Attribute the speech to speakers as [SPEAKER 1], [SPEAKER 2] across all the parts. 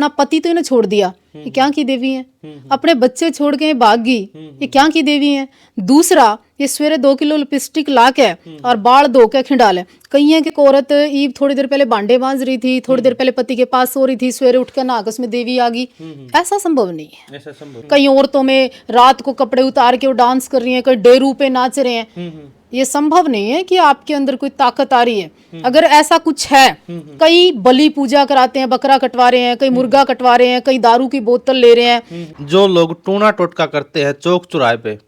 [SPEAKER 1] अपना पति तो इन्हें छोड़ दिया, ये क्या की देवी है। अपने बच्चे छोड़ के भाग गई, ये क्या की देवी है। दूसरा, ये सवेरे 2 किलो लिपस्टिक ला के और बाल धो के खिंडाले। कहीं है कि औरत ईव थोड़ी देर पहले भांडे मांज रही थी, थोड़ी देर पहले पति के पास सो रही थी, सवेरे उठ कर नाकस में देवी आ गई। ऐसा संभव नहीं है।
[SPEAKER 2] ऐसा संभव।
[SPEAKER 1] कई औरतों में रात को कपड़े उतार के वो डांस कर रही हैं, कई डेरू पे नाच रहे हैं। ये संभव नहीं है कि आपके अंदर कोई ताकत आ रही है। अगर ऐसा कुछ है, कई बलि पूजा कराते हैं, बकरा कटवा रहे हैं, कई मुर्गा कटवा रहे हैं, कई दारू की बोतल ले रहे हैं।
[SPEAKER 2] जो लोग टूना टोटका करते हैं चौक चौराहे पे,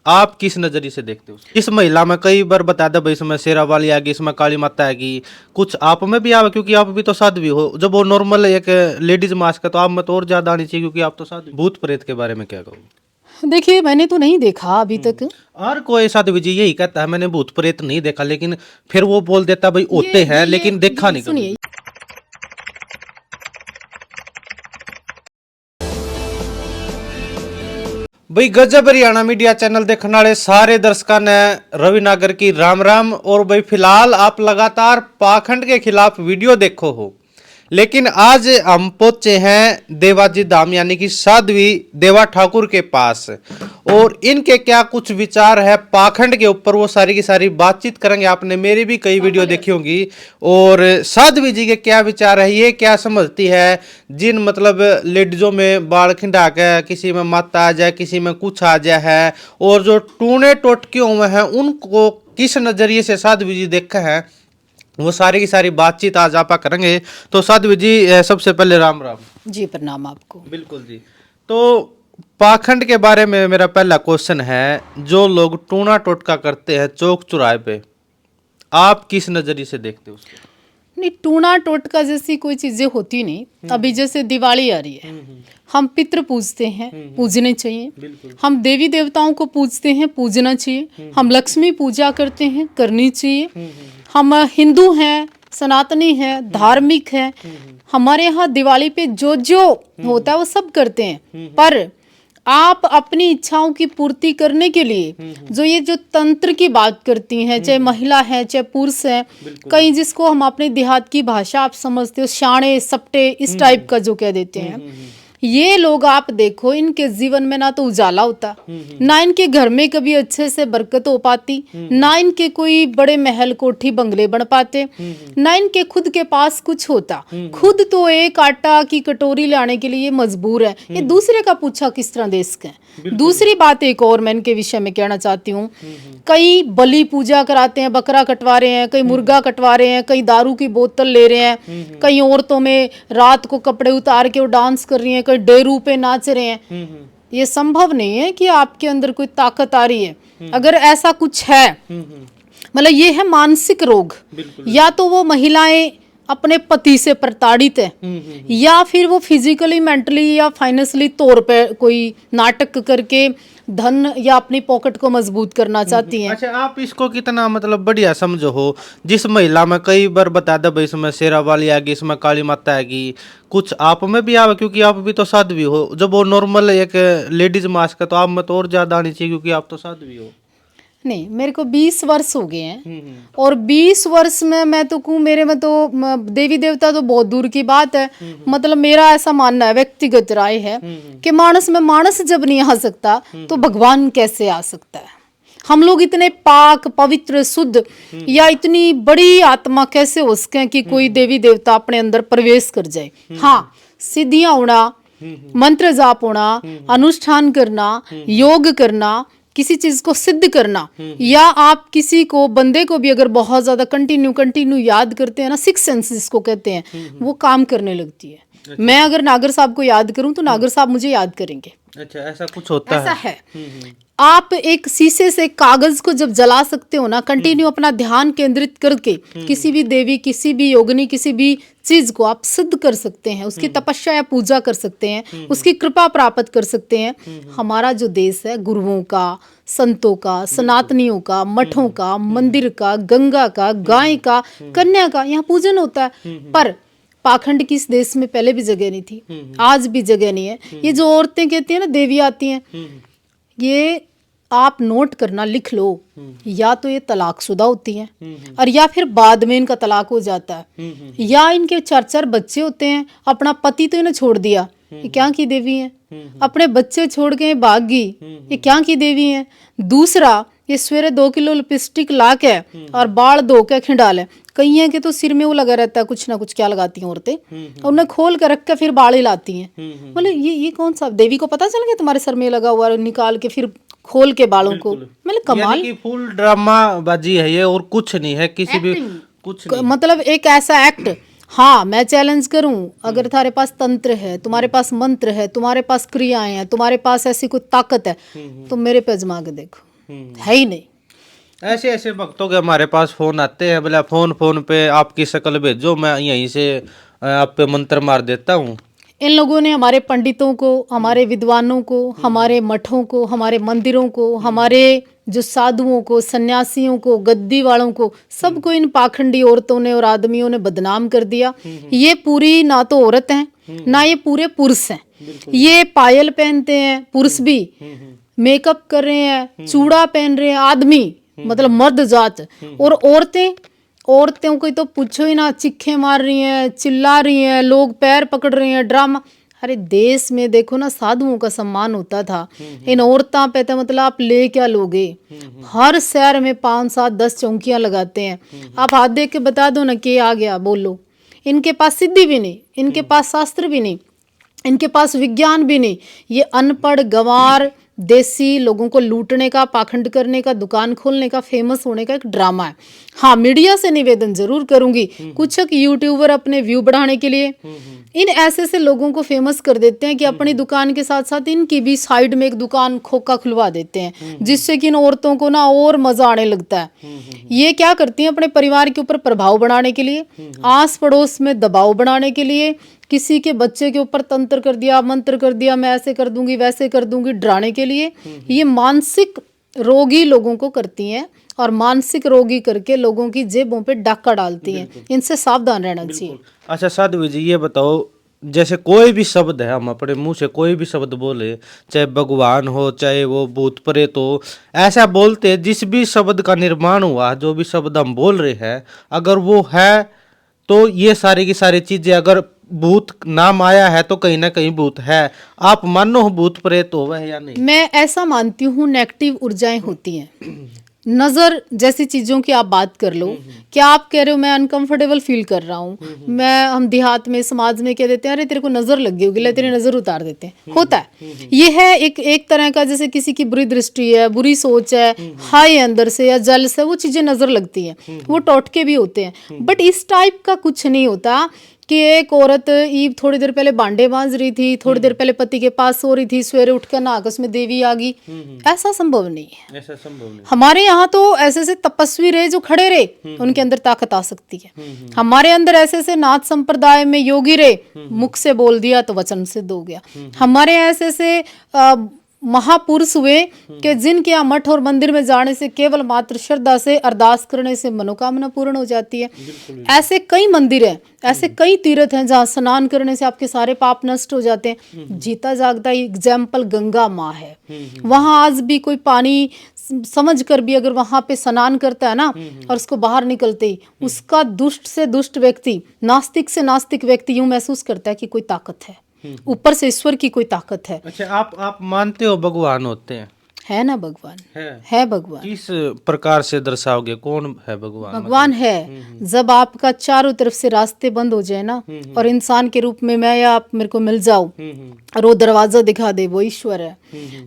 [SPEAKER 2] आप किस नजरिए से देखते हो? इस महिला में कई बार बता दे भाई, इसमें शेरा वाली आएगी, इसमें काली माता आएगी, कुछ आप में भी आवे क्योंकि आप भी तो साध्वी हो। जब वो नॉर्मल एक लेडीज मास्क है तो आप में तो और ज्यादा आनी चाहिए क्योंकि आप तो साध्वी। भूत प्रेत के बारे में क्या कहोगे?
[SPEAKER 1] देखिए, मैंने तो नहीं देखा अभी तक।
[SPEAKER 2] और कोई साध्वी जी यही कहता है मैंने भूत प्रेत नहीं देखा, लेकिन फिर वो बोल देता भाई होते हैं लेकिन देखा नहीं।
[SPEAKER 1] सुनिए,
[SPEAKER 2] भाई गजब हरियाणा मीडिया चैनल देखने वाले सारे दर्शकों ने रवि नागर की राम राम। और भाई फिलहाल आप लगातार पाखंड के खिलाफ वीडियो देखो हो, लेकिन आज हम पहुंचे हैं देवाजी धाम यानी कि साध्वी देवा ठाकुर के पास, और इनके क्या कुछ विचार है पाखंड के ऊपर वो सारी की सारी बातचीत करेंगे। आपने मेरी भी कई वीडियो देखी होंगी, और साध्वी जी के क्या विचार है, ये क्या समझती है जिन मतलब लेडीजों में बाल खिंडा के किसी में माता आ जाए, किसी में कुछ आ जाए है, और जो टूने टोटकियों में है उनको किस नजरिए से साध्वी जी देखा है, वो सारी की सारी बातचीत आज आप करेंगे। तो साध्वी जी सबसे पहले राम राम
[SPEAKER 1] जी, प्रणाम आपको।
[SPEAKER 2] बिल्कुल जी। तो पाखंड के बारे में मेरा पहला क्वेश्चन है, जो लोग टूना टोटका करते हैं चौक चौराहे पे, आप किस नजरिए से देखते हो उसको?
[SPEAKER 1] नहीं, टूना टोटका जैसी कोई चीजें होती नहीं। अभी जैसे दिवाली आ रही है, हम पितृ पूजते हैं, पूजने चाहिए। हम देवी देवताओं को पूजते हैं, पूजना चाहिए। हम लक्ष्मी पूजा करते हैं, करनी चाहिए। हम हिंदू हैं, सनातनी हैं, धार्मिक हैं। हमारे यहाँ दिवाली पे जो जो होता है वो सब करते हैं। पर आप अपनी इच्छाओं की पूर्ति करने के लिए जो ये जो तंत्र की बात करती हैं, चाहे महिला है चाहे पुरुष है, कहीं जिसको हम अपने देहात की भाषा आप समझते हो शाणे सपटे इस टाइप का जो कह देते हैं, ये लोग आप देखो, इनके जीवन में ना तो उजाला होता, ना इनके घर में कभी अच्छे से बरकत हो पाती, ना इनके कोई बड़े महल कोठी बंगले बन पाते, ना इनके खुद के पास कुछ होता। खुद तो एक आटा की कटोरी लाने के लिए मजबूर है, ये दूसरे का पूछा किस तरह दे सके। दूसरी बात एक और मैं इनके विषय में कहना चाहती हूँ, कई बलि पूजा कराते हैं, बकरा कटवा रहे हैं, कई मुर्गा कटवा रहे हैं, कई दारू की बोतल ले रहे हैं, कई औरतों में रात को कपड़े उतार के वो डांस कर रही हैं, कई डेरू पे नाच रहे हैं। ये संभव नहीं है कि आपके अंदर कोई ताकत आ रही है। अगर ऐसा कुछ है, मतलब ये है मानसिक रोग, या तो वो महिलाएं अपने पति से प्रताड़ित है, या फिर वो फिजिकली मेंटली या फाइनेंशियली तौर पे कोई नाटक करके धन या अपनी पॉकेट को मजबूत करना चाहती हैं।
[SPEAKER 2] अच्छा, आप इसको कितना मतलब बढ़िया समझो हो, जिस महिला में कई बार बता दे भाई, इसमें शेरा वाली आएगी, इसमें काली माता आएगी, कुछ आप में भी आवे क्योंकि आप भी तो साध्वी हो। जब वो नॉर्मल एक लेडीज मास्क है तो आप में तो और ज्यादा आनी चाहिए क्योंकि आप तो साध्वी हो।
[SPEAKER 1] नहीं, मेरे को 20 वर्ष हो गए हैं, और 20 वर्ष में मैं तो कहूँ, मेरे में तो देवी देवता तो बहुत दूर की बात है। मतलब मेरा ऐसा मानना है, व्यक्तिगत राय है, कि मानस में मानस जब नहीं आ सकता तो भगवान कैसे आ सकता है। हम लोग इतने पाक पवित्र शुद्ध या इतनी बड़ी आत्मा कैसे हो सके कि कोई देवी देवता अपने अंदर प्रवेश कर जाए। हाँ, सिद्धियां होना, मंत्र जाप होना, अनुष्ठान करना, योग करना, किसी चीज को सिद्ध करना, या आप किसी को बंदे को भी अगर बहुत ज्यादा कंटिन्यू याद करते हैं ना, सिक्स सेंस जिसको कहते हैं, वो काम करने लगती है। मैं अगर नागर साहब को याद करूं तो नागर साहब मुझे याद करेंगे।
[SPEAKER 2] अच्छा, ऐसा कुछ होता
[SPEAKER 1] ऐसा है। आप एक शीशे से कागज को जब जला सकते हो ना, कंटिन्यू अपना ध्यान केंद्रित करके किसी भी देवी, किसी भी योगिनी, किसी भी चीज को आप सिद्ध कर सकते हैं, उसकी तपस्या या पूजा कर सकते हैं, उसकी कृपा प्राप्त कर सकते हैं। हमारा जो देश है, गुरुओं का, संतों का, सनातनियों का, मठों का, मंदिर का, गंगा का, गाय का, कन्या का, यहाँ पूजन होता है। पर पाखंड की इस देश में पहले भी जगह नहीं थी, आज भी जगह नहीं है। ये जो औरतें कहती हैं ना देवी आती हैं, ये आप नोट करना, लिख लो, या तो ये तलाकशुदा होती हैं और या फिर बाद में इनका तलाक हो जाता है, या इनके 4-4 बच्चे होते हैं, अपना पति तो इन्हें छोड़ दिया, ये क्या की देवी हैं, अपने बच्चे छोड़ के भाग गई, ये क्या की देवी हैं। दूसरा, ये सवेरे 2 किलो लिपस्टिक ला के और बाल धो के खिंडाले, कई हैं कि तो सिर में वो लगा रहता है कुछ ना कुछ, क्या लगाती हैं औरतें, और उन्हें खोल के रख के फिर बाल हिलाती हैं। बोले ये कौन सा, देवी को पता चल गया तुम्हारे सर में लगा हुआ, निकाल के फिर खोल के बालों को। मतलब कमाल
[SPEAKER 2] की फुल ड्रामा बाजी है ये, और कुछ नहीं है, किसी भी कुछ नहीं।
[SPEAKER 1] मतलब एक ऐसा एक्ट। हाँ, मैं चैलेंज करूं, अगर तुम्हारे पास तंत्र है, तुम्हारे पास मंत्र है, तुम्हारे पास क्रियाएं हैं, तुम्हारे पास ऐसी कोई ताकत है, तो मेरे पे आजमा के देखो, है ही नहीं।
[SPEAKER 2] ऐसे ऐसे भक्तों के हमारे पास फोन आते हैं, बोला फोन पे आपकी शक्ल भेजो, मैं यहीं से आप पे मंत्र मार देता हूँ।
[SPEAKER 1] इन लोगों ने हमारे पंडितों को, हमारे विद्वानों को, हमारे मठों को, हमारे मंदिरों को, हमारे जो साधुओं को, सन्यासियों को, गद्दी वालों को, सबको इन पाखंडी औरतों ने और आदमियों ने बदनाम कर दिया। ये पूरी ना तो औरत हैं, ना ये पूरे पुरुष हैं। ये पायल पहनते हैं, पुरुष भी मेकअप कर रहे हैं, चूड़ा पहन रहे हैं, आदमी मतलब मर्द जात, और औरतों को तो पूछो ही ना, चिक्के मार रही हैं, चिल्ला रही हैं, लोग पैर पकड़ रहे हैं, ड्रामा। अरे देश में देखो ना, साधुओं का सम्मान होता था, इन औरतों पे तो मतलब आप ले क्या लोगे। हर शहर में 5, 7, 10 चौकियां लगाते हैं। आप हाथ देख के बता दो ना कि आ गया, बोलो। इनके पास सिद्धि भी नहीं, इनके पास शास्त्र भी नहीं, इनके पास विज्ञान भी नहीं। ये अनपढ़ गंवार देसी लोगों को लूटने का, पाखंड करने का, दुकान खोलने का, फेमस होने का एक ड्रामा है। हाँ, मीडिया से निवेदन जरूर करूंगी, कुछ यूट्यूबर अपने व्यू बढ़ाने के लिए इन ऐसे लोगों को फेमस कर देते हैं कि अपनी दुकान के साथ साथ इनकी भी साइड में एक दुकान खोखा खुलवा देते हैं, जिससे कि इन औरतों को ना और मजा आने लगता है। ये क्या करती हैं, अपने परिवार के ऊपर प्रभाव बनाने के लिए, आस पड़ोस में दबाव बनाने के लिए, किसी के बच्चे के ऊपर तंत्र कर दिया, मंत्र कर दिया, मैं ऐसे कर दूंगी, वैसे कर दूंगी, डराने के लिए। ये मानसिक रोगी लोगों को करती हैं और मानसिक रोगी करके लोगों की जेबों पे डाका डालती हैं। इनसे सावधान रहना चाहिए।
[SPEAKER 2] अच्छा साधु जी, ये बताओ, जैसे कोई भी शब्द है, हम अपने मुंह से कोई भी शब्द बोले, चाहे भगवान हो, चाहे वो भूत प्रेत हो, ऐसा बोलते हैं, जिस भी शब्द का निर्माण हुआ, जो भी शब्द हम बोल रहे हैं, अगर वो है तो ये सारी की सारी चीजें, अगर भूत नाम आया है तो कहीं ना कहीं भूत है। आप मानो भूत प्रेत हो वह या नहीं?
[SPEAKER 1] मैं ऐसा मानती हूँ, नेगेटिव ऊर्जाएं होती हैं। नजर जैसी चीजों की आप बात कर लो, क्या आप कह रहे हो मैं अनकंफर्टेबल फील कर रहा हूँ, हम देहात में, समाज में कह देते हैं, अरे तेरे को नजर लग गई होगी, ले तेरी नजर उतार देते हैं, होता है। ये है एक तरह का, जैसे किसी की बुरी दृष्टि है, बुरी सोच है, हाय अंदर से या जल से, वो चीजें नजर लगती हैं, वो टोटके भी होते हैं। बट इस टाइप का कुछ नहीं होता कि एक औरत ईब थोड़ी देर पहले बांडे बांध रही थी, थोड़ी देर पहले पति के पास सो रही थी, सवेरे उठकर नाकस में देवी आ गई। ऐसा संभव नहीं है,
[SPEAKER 2] ऐसा संभव नहीं।
[SPEAKER 1] हमारे यहाँ तो ऐसे से तपस्वी रहे जो खड़े रहे, उनके अंदर ताकत आ सकती है। हमारे अंदर ऐसे से नाथ संप्रदाय में योगी रहे, मुख से बोल दिया तो वचन सिद्ध हो गया। हमारे ऐसे से महापुरुष हुए कि जिनके यहाँ मठ और मंदिर में जाने से, केवल मात्र श्रद्धा से अरदास करने से मनोकामना पूर्ण हो जाती है। ऐसे कई मंदिर हैं, ऐसे कई तीर्थ हैं जहाँ स्नान करने से आपके सारे पाप नष्ट हो जाते हैं। जीता जागता एग्जाम्पल गंगा माँ है, वहां आज भी कोई पानी समझ कर भी अगर वहां पे स्नान करता है ना, और उसको बाहर निकलते ही उसका दुष्ट से दुष्ट व्यक्ति, नास्तिक से नास्तिक व्यक्ति यूं महसूस करता है कि कोई ताकत है, ऊपर से ईश्वर की कोई ताकत है।
[SPEAKER 2] अच्छा, आप मानते हो भगवान होते हैं?
[SPEAKER 1] है ना, भगवान है भगवान।
[SPEAKER 2] किस प्रकार से दर्शाओगे, कौन है भगवान?
[SPEAKER 1] भगवान है जब आपका चारों तरफ से रास्ते बंद हो जाए ना, और इंसान के रूप में मैं या आप मेरे को मिल जाओ और वो दरवाजा दिखा दे, वो ईश्वर है।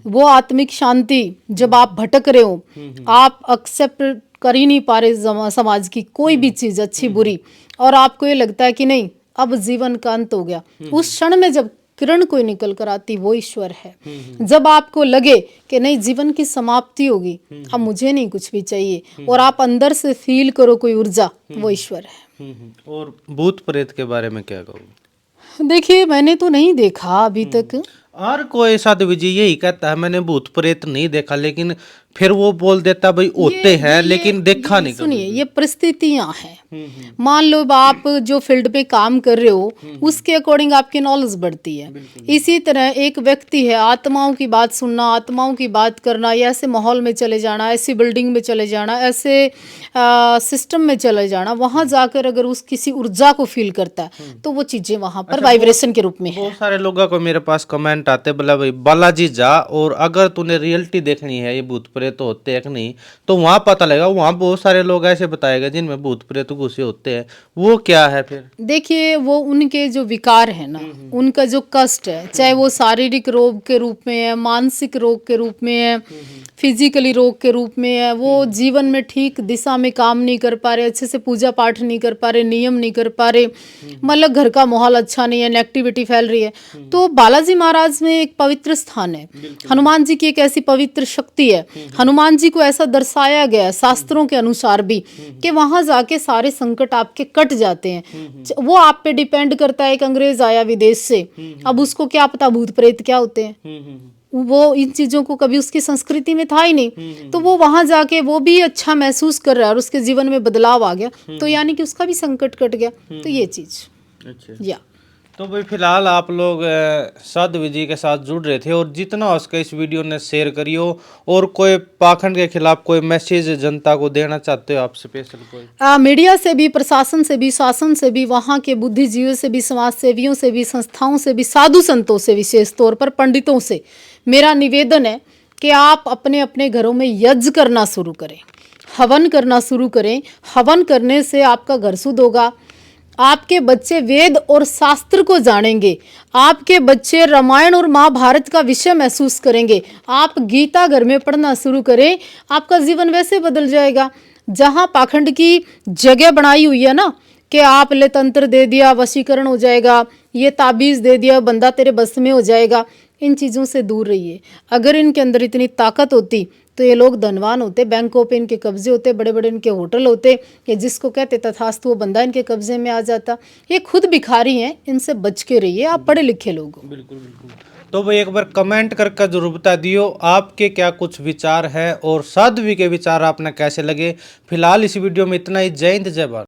[SPEAKER 1] वो आत्मिक शांति, जब आप भटक रहे हो, आप एक्सेप्ट कर ही नहीं पा रहे समाज की कोई भी चीज, अच्छी बुरी, और आपको ये लगता है कि नहीं अब जीवन का अंत हो गया, उस क्षण में जब किरण कोई निकल कर आती, वो ईश्वर है। जब आपको लगे कि नहीं जीवन की समाप्ति होगी, अब मुझे नहीं कुछ भी चाहिए, और आप अंदर से फील करो कोई ऊर्जा, वो ईश्वर है।
[SPEAKER 2] और भूत प्रेत के बारे में क्या कहोगे?
[SPEAKER 1] देखिए, मैंने तो नहीं देखा अभी तक।
[SPEAKER 2] और कोई साधु जी यही कहता है मैंने भूत प्रेत नहीं देखा, लेकिन फिर वो बोल देता भाई होते हैं लेकिन देखा नहीं।
[SPEAKER 1] सुनिए, ये परिस्थितियां हैं। मान लो आप जो फील्ड पे काम कर रहे हो उसके अकॉर्डिंग आपकी नॉलेज बढ़ती है। इसी तरह एक व्यक्ति है, आत्माओं की बात सुनना, आत्माओं की बात करना, या ऐसे माहौल में चले जाना, ऐसी बिल्डिंग में चले जाना, ऐसे सिस्टम में चले जाना, वहां जाकर अगर उस किसी ऊर्जा को फील करता है तो वो चीजें वहां पर वाइब्रेशन के रूप में है।
[SPEAKER 2] बहुत सारे लोगों को मेरे पास कमेंट आते, बोला भाई बालाजी जा और अगर तूने रियलिटी देखनी है ये भूत प्रेत होते हैं कि नहीं तो वहां पता लगेगा। वहां बहुत सारे लोग ऐसे बताएगा जिनमें भूत प्रेत घुसे होते हैं, वो क्या है फिर?
[SPEAKER 1] देखिए, वो उनके जो विकार है ना, उनका जो कष्ट है, चाहे वो शारीरिक रोग के रूप में है, मानसिक रोग के रूप में है, फिजिकली रोग के रूप में है, वो जीवन में ठीक दिशा में काम नहीं कर पा रहे, अच्छे से पूजा पाठ नहीं कर पा रहे, नियम नहीं कर पा रहे, मतलब घर का माहौल अच्छा नहीं है, नेगेटिविटी फैल रही है, तो बालाजी महाराज में एक पवित्र स्थान है। हनुमान जी की एक ऐसी पवित्र शक्ति है, हनुमान जी को ऐसा दर्शाया गया है शास्त्रों के अनुसार भी कि वहां जाके सारे संकट आपके कट जाते हैं। वो आप पे डिपेंड करता है। एक अंग्रेज आया विदेश से, अब उसको क्या पता भूत प्रेत क्या होते हैं, वो इन चीजों को कभी उसकी संस्कृति में था ही नहीं, तो वो वहां जाके वो भी अच्छा महसूस कर रहा है और उसके जीवन में बदलाव आ गया, तो यानी कि उसका भी संकट कट गया। तो ये चीज या
[SPEAKER 2] तो भाई फिलहाल आप लोग साधु जी के साथ जुड़ रहे थे और जितना हो सके इस वीडियो ने शेयर करियो। और कोई पाखंड के खिलाफ कोई मैसेज जनता को देना चाहते हो आप स्पेशल कोई?
[SPEAKER 1] मीडिया से भी, प्रशासन से भी, शासन से भी, वहाँ के बुद्धिजीवियों से भी, समाज सेवियों से भी, संस्थाओं से भी, साधु संतों से, विशेष तौर पर पंडितों से मेरा निवेदन है कि आप अपने अपने घरों में यज्ञ करना शुरू करें, हवन करना शुरू करें। हवन करने से आपका घर शुद्ध होगा, आपके बच्चे वेद और शास्त्र को जानेंगे, आपके बच्चे रामायण और महाभारत का विषय महसूस करेंगे। आप गीता घर में पढ़ना शुरू करें, आपका जीवन वैसे बदल जाएगा। जहाँ पाखंड की जगह बनाई हुई है ना कि आप ले तंत्र दे दिया वशीकरण हो जाएगा, ये ताबीज दे दिया बंदा तेरे बस में हो जाएगा, इन चीज़ों से दूर रहिए। अगर इनके अंदर इतनी ताकत होती तो ये लोग धनवान होते, बैंकों पे इनके कब्जे होते, बड़े बड़े इनके होटल होते, कि जिसको कहते तथास्तु वो बंदा इनके कब्जे में आ जाता। ये खुद भिखारी हैं, इनसे बच के रहिए, आप पढ़े लिखे लोग हो।
[SPEAKER 2] बिल्कुल बिल्कुल। तो भाई एक बार कमेंट करके जरूर बता दियो आपके क्या कुछ विचार है और साध्वी के विचार आपने कैसे लगे। फिलहाल इस वीडियो में इतना ही। जय हिंद, जय भारत।